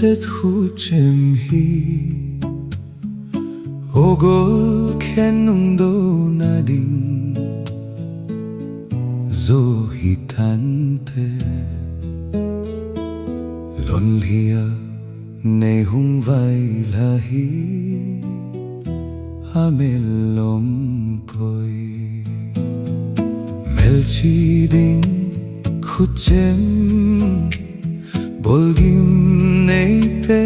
set hujem hi ogol khenung do nading zo hitante lonlia nei hung vai lahi amelom poi melchi ding khujem bolgim nei pe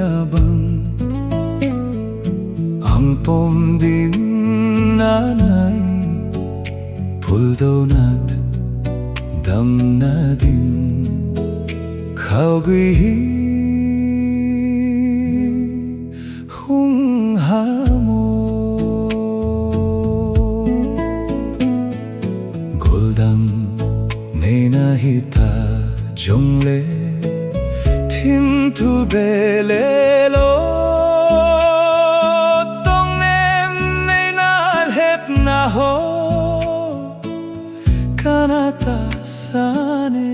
abang ang pom din nanai puldonat dam na din khao gui hi hung hamo goldam nei na hita jongle tim tu belelo tong nem nei na hep na ho kanata sane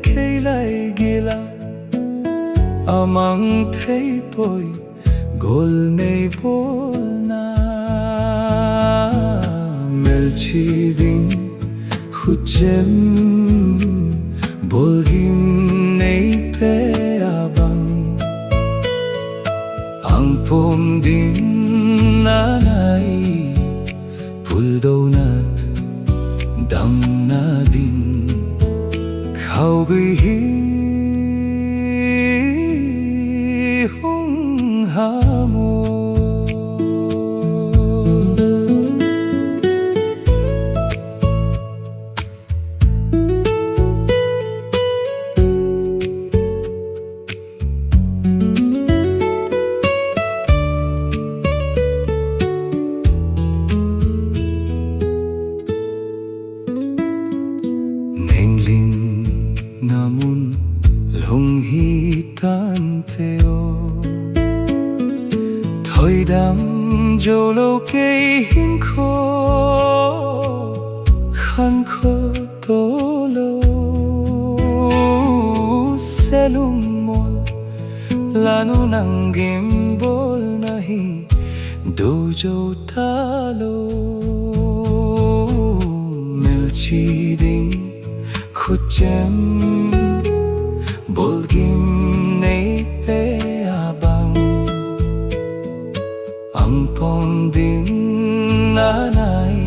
keilai gila amang thei poi gol nei bol na melchi ding hujem bolgim nei pe abang ang pom din nanai puldonat dam na din khao gui hi hung hamo namun lung hitan theo thôi đam dầu lâu cây hin khô khăn khô tô lâu sẽ lung mol lanu nang gim bol nahi do dầu ta lo melchi ding khujem bolgim nei pe abang ang pom din nanai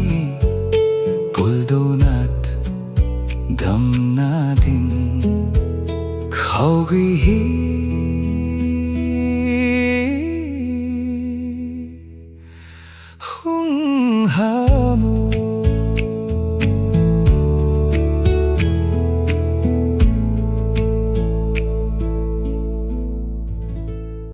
puldonat dam na din khao gui hi hung hamo